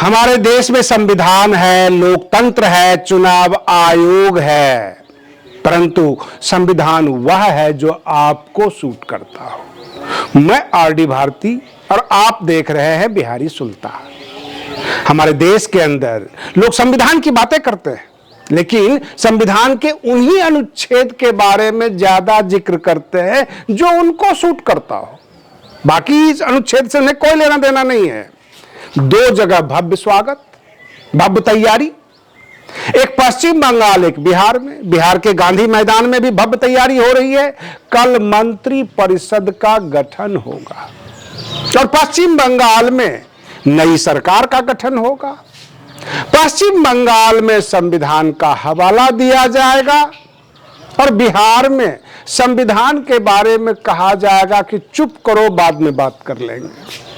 हमारे देश में संविधान है, लोकतंत्र है, चुनाव आयोग है, परंतु संविधान वह है जो आपको सूट करता हो। मैं आरडी भारती और आप देख रहे हैं बिहारी सुल्तान। हमारे देश के अंदर लोग संविधान की बातें करते हैं, लेकिन संविधान के उन्हीं अनुच्छेद के बारे में ज्यादा जिक्र करते हैं जो उनको सूट करता हो। बाकी इस अनुच्छेद से उन्हें कोई लेना देना नहीं है। 2 जगह भव्य स्वागत, भव्य तैयारी, एक पश्चिम बंगाल, एक बिहार में। बिहार के गांधी मैदान में भी भव्य तैयारी हो रही है। कल मंत्री परिषद का गठन होगा और पश्चिम बंगाल में नई सरकार का गठन होगा। पश्चिम बंगाल में संविधान का हवाला दिया जाएगा और बिहार में संविधान के बारे में कहा जाएगा कि चुप करो, बाद में बात कर लेंगे।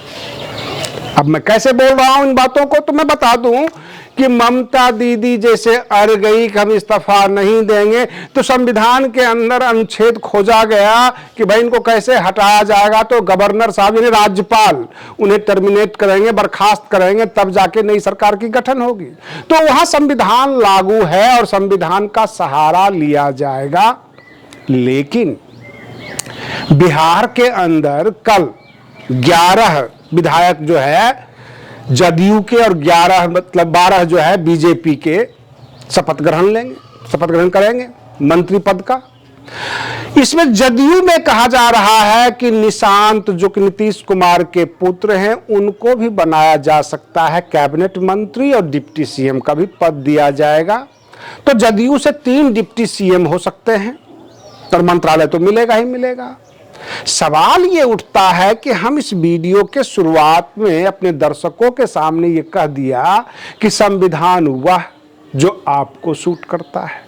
अब मैं कैसे बोल रहा हूं इन बातों को, तो मैं बता दूं कि ममता दीदी जैसे अड़ गई कि हम इस्तीफा नहीं देंगे, तो संविधान के अंदर अनुच्छेद खोजा गया कि भाई इनको कैसे हटाया जाएगा, तो गवर्नर साहब यानी राज्यपाल उन्हें टर्मिनेट करेंगे, बर्खास्त करेंगे, तब जाके नई सरकार की गठन होगी। तो वहां संविधान लागू है और संविधान का सहारा लिया जाएगा। लेकिन बिहार के अंदर कल 11 विधायक जो है जदयू के और 11 मतलब 12 जो है बीजेपी के शपथ ग्रहण करेंगे मंत्री पद का। इसमें जदयू में कहा जा रहा है कि निशांत जो कि नीतीश कुमार के पुत्र हैं, उनको भी बनाया जा सकता है कैबिनेट मंत्री और डिप्टी सीएम का भी पद दिया जाएगा। तो जदयू से 3 डिप्टी सीएम हो सकते हैं और मंत्रालय तो मिलेगा ही मिलेगा। सवाल ये उठता है कि हम इस वीडियो के शुरुआत में अपने दर्शकों के सामने ये कह दिया कि संविधान वह जो आपको सूट करता है,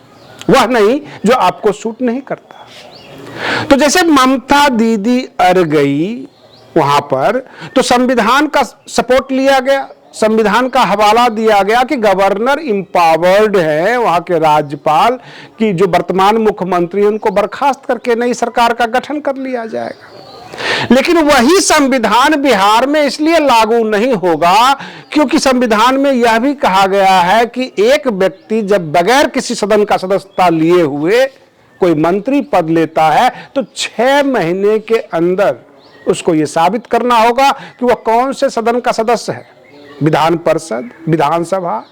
वह नहीं जो आपको सूट नहीं करता। तो जैसे ममता दीदी अड़ गई वहां पर, तो संविधान का सपोर्ट लिया गया, संविधान का हवाला दिया गया कि गवर्नर इंपावर्ड है, वहां के राज्यपाल की जो वर्तमान मुख्यमंत्री उनको बर्खास्त करके नई सरकार का गठन कर लिया जाएगा। लेकिन वही संविधान बिहार में इसलिए लागू नहीं होगा क्योंकि संविधान में यह भी कहा गया है कि एक व्यक्ति जब बगैर किसी सदन का सदस्यता लिए हुए कोई मंत्री पद लेता है तो 6 महीने के अंदर उसको यह साबित करना होगा कि वह कौन से सदन का सदस्य है, विधान परिषद, विधानसभा।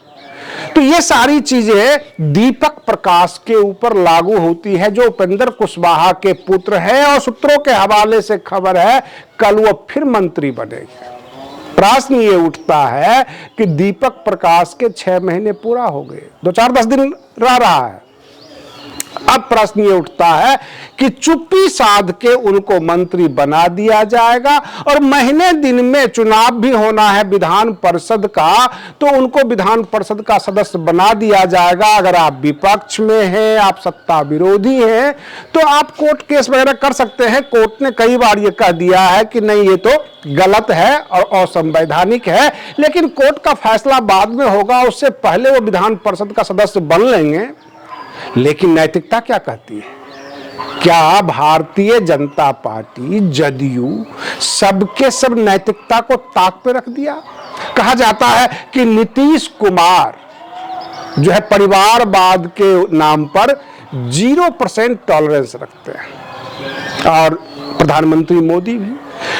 तो ये सारी चीजें दीपक प्रकाश के ऊपर लागू होती है जो उपेंद्र कुशवाहा के पुत्र है और सूत्रों के हवाले से खबर है कल वो फिर मंत्री बनेंगे। प्रश्न ये उठता है कि दीपक प्रकाश के 6 महीने पूरा हो गए, 2-4-10 दिन रह रहा है। अब प्रश्न ये उठता है कि चुप्पी साध के उनको मंत्री बना दिया जाएगा और महीने दिन में चुनाव भी होना है विधान परिषद का, तो उनको विधान परिषद का सदस्य बना दिया जाएगा। अगर आप विपक्ष में हैं, आप सत्ता विरोधी हैं, तो आप कोर्ट केस वगैरह कर सकते हैं। कोर्ट ने कई बार ये कह दिया है कि नहीं ये तो गलत है और असंवैधानिक है, लेकिन कोर्ट का फैसला बाद में होगा, उससे पहले वो विधान परिषद का सदस्य बन लेंगे। लेकिन नैतिकता क्या कहती है? क्या भारतीय जनता पार्टी जदयू सबके सब नैतिकता को ताक पे रख दिया? कहा जाता है कि नीतीश कुमार जो है परिवारवाद के नाम पर 0% टॉलरेंस रखते हैं और प्रधानमंत्री मोदी भी।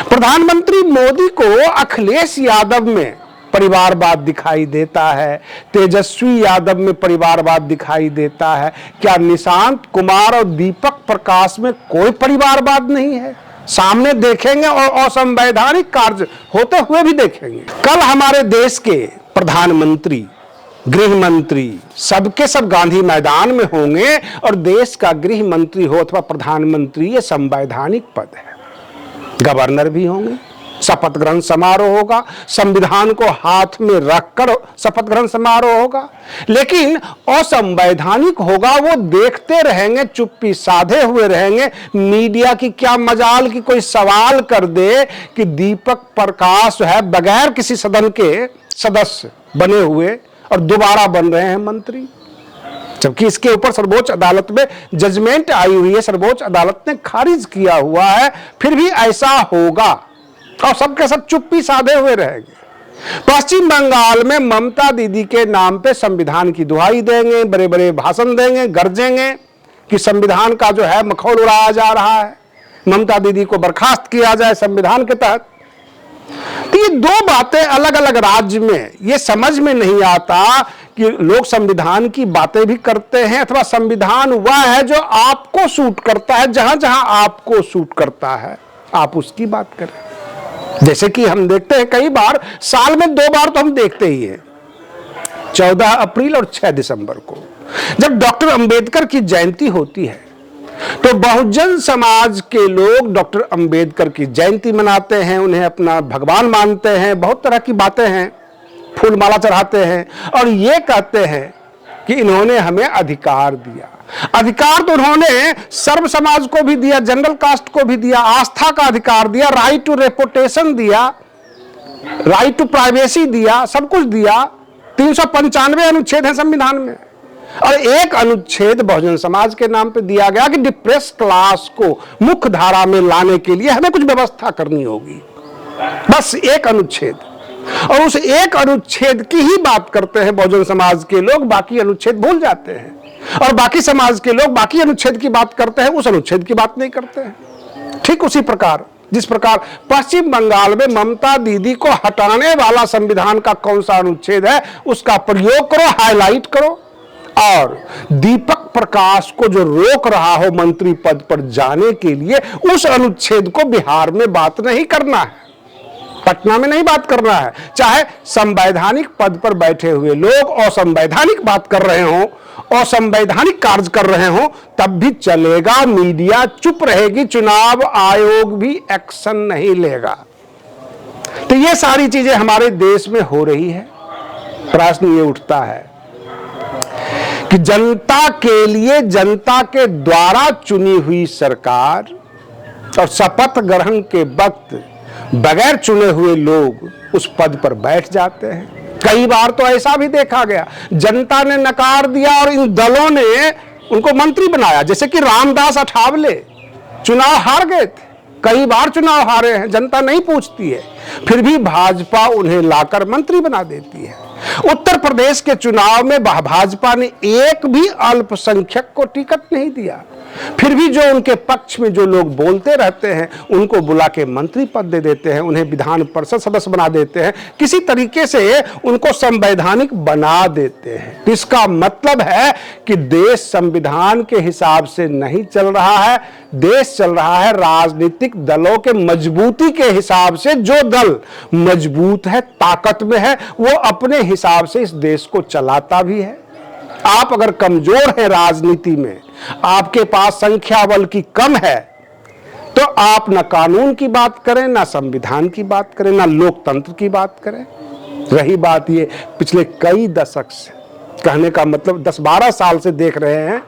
प्रधानमंत्री मोदी को अखिलेश यादव में परिवारवाद दिखाई देता है, तेजस्वी यादव में परिवारवाद दिखाई देता है। क्या निशांत कुमार और दीपक प्रकाश में कोई परिवारवाद नहीं है? सामने देखेंगे और असंवैधानिक कार्य होते हुए भी देखेंगे। कल हमारे देश के प्रधानमंत्री, गृह मंत्री सबके सब गांधी मैदान में होंगे और देश का गृह मंत्री हो अथवा प्रधानमंत्री ये संवैधानिक पद है। गवर्नर भी होंगे, शपथ ग्रहण समारोह होगा, संविधान को हाथ में रखकर शपथ ग्रहण समारोह होगा। लेकिन असंवैधानिक होगा, वो देखते रहेंगे, चुप्पी साधे हुए रहेंगे। मीडिया की क्या मजाल कि कोई सवाल कर दे कि दीपक प्रकाश है बगैर किसी सदन के सदस्य बने हुए और दोबारा बन रहे हैं मंत्री, जबकि इसके ऊपर सर्वोच्च अदालत में जजमेंट आई हुई है, सर्वोच्च अदालत ने खारिज किया हुआ है। फिर भी ऐसा होगा और सबके सब चुप्पी साधे हुए रहेंगे। पश्चिम बंगाल में ममता दीदी के नाम पे संविधान की दुहाई देंगे, बड़े बड़े भाषण देंगे, गरजेंगे कि संविधान का जो है मखौल उड़ाया जा रहा है, ममता दीदी को बर्खास्त किया जाए संविधान के तहत। तो ये दो बातें अलग अलग राज्य में, ये समझ में नहीं आता कि लोग संविधान की बातें भी करते हैं अथवा संविधान वह है जो आपको सूट करता है, जहां जहां आपको सूट करता है आप उसकी बात करें। जैसे कि हम देखते हैं कई बार, साल में 2 बार तो हम देखते ही हैं, 14 अप्रैल और 6 दिसंबर को जब डॉक्टर अंबेडकर की जयंती होती है तो बहुजन समाज के लोग डॉक्टर अंबेडकर की जयंती मनाते हैं, उन्हें अपना भगवान मानते हैं, बहुत तरह की बातें हैं, फूलमाला चढ़ाते हैं और ये कहते हैं कि इन्होंने हमें अधिकार दिया। अधिकार तो उन्होंने सर्व समाज को भी दिया, जनरल कास्ट को भी दिया, आस्था का अधिकार दिया, राइट टू रेपुटेशन दिया, राइट टू प्राइवेसी दिया, सब कुछ दिया। 395 अनुच्छेद है संविधान में और एक अनुच्छेद बहुजन समाज के नाम पे दिया गया कि डिप्रेस क्लास को मुख्य धारा में लाने के लिए हमें कुछ व्यवस्था करनी होगी। बस एक अनुच्छेद, और उस एक अनुच्छेद की ही बात करते हैं बहुजन समाज के लोग, बाकी अनुच्छेद भूल जाते हैं, और बाकी समाज के लोग बाकी अनुच्छेद की बात करते हैं, उस अनुच्छेद की बात नहीं करते हैं। ठीक उसी प्रकार जिस प्रकार पश्चिम बंगाल में ममता दीदी को हटाने वाला संविधान का कौन सा अनुच्छेद है उसका प्रयोग करो, हाईलाइट करो, और दीपक प्रकाश को जो रोक रहा हो मंत्री पद पर जाने के लिए, उस अनुच्छेद को बिहार में बात नहीं करना है, पटना में नहीं बात करना है। चाहे संवैधानिक पद पर बैठे हुए लोग असंवैधानिक बात कर रहे हो, असंवैधानिक कार्य कर रहे हो, तब भी चलेगा, मीडिया चुप रहेगी, चुनाव आयोग भी एक्शन नहीं लेगा। तो ये सारी चीजें हमारे देश में हो रही है। प्रश्न ये उठता है कि जनता के लिए, जनता के द्वारा चुनी हुई सरकार और शपथ ग्रहण के वक्त बगैर चुने हुए लोग उस पद पर बैठ जाते हैं। कई बार तो ऐसा भी देखा गया, जनता ने नकार दिया और इन दलों ने उनको मंत्री बनाया, जैसे कि रामदास अठावले चुनाव हार गए थे, कई बार चुनाव हारे हैं, जनता नहीं पूछती है, फिर भी भाजपा उन्हें लाकर मंत्री बना देती है। उत्तर प्रदेश के चुनाव में भाजपा ने एक भी अल्पसंख्यक को टिकट नहीं दिया, फिर भी जो उनके पक्ष में जो लोग बोलते रहते हैं उनको बुला के मंत्री पद दे देते हैं, उन्हें विधान परिषद सदस्य बना देते हैं, किसी तरीके से उनको संवैधानिक बना देते हैं। इसका मतलब है कि देश संविधान के हिसाब से नहीं चल रहा है, देश चल रहा है राजनीतिक दलों के मजबूती के हिसाब से। जो दल मजबूत है, ताकत में है, वो अपने हिसाब से इस देश को चलाता भी है। आप अगर कमजोर हैं राजनीति में, आपके पास संख्या बल की कम है, तो आप ना कानून की बात करें, ना संविधान की बात करें, ना लोकतंत्र की बात करें। रही बात ये पिछले कई दशक से, कहने का मतलब 10-12 साल से देख रहे हैं,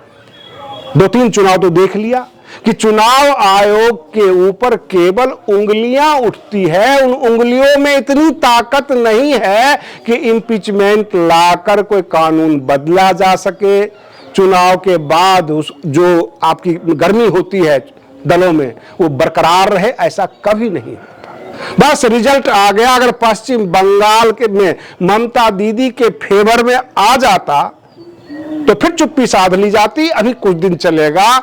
2-3 चुनाव तो देख लिया कि चुनाव आयोग के ऊपर केवल उंगलियां उठती है, उन उंगलियों में इतनी ताकत नहीं है कि इम्पीचमेंट लाकर कोई कानून बदला जा सके। चुनाव के बाद उस जो आपकी गर्मी होती है दलों में वो बरकरार रहे, ऐसा कभी नहीं होता। बस रिजल्ट आ गया, अगर पश्चिम बंगाल के में ममता दीदी के फेवर में आ जाता तो फिर चुप्पी साध ली जाती। अभी कुछ दिन चलेगा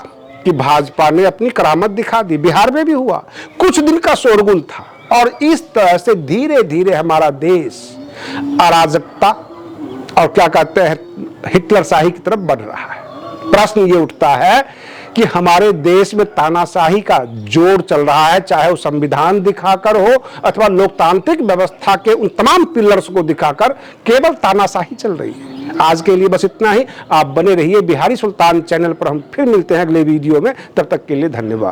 कि भाजपा ने अपनी करामत दिखा दी, बिहार में भी हुआ, कुछ दिन का शोरगुल था, और इस तरह से धीरे धीरे हमारा देश अराजकता और क्या कहते हैं हिटलर शाही की तरफ बढ़ रहा है। प्रश्न ये उठता है कि हमारे देश में तानाशाही का जोर चल रहा है, चाहे वो संविधान दिखाकर हो अथवा लोकतांत्रिक व्यवस्था के उन तमाम पिलर्स को दिखाकर, केवल तानाशाही चल रही है। आज के लिए बस इतना ही। आप बने रहिए बिहारी सुल्तान चैनल पर, हम फिर मिलते हैं अगले वीडियो में, तब तक के लिए धन्यवाद।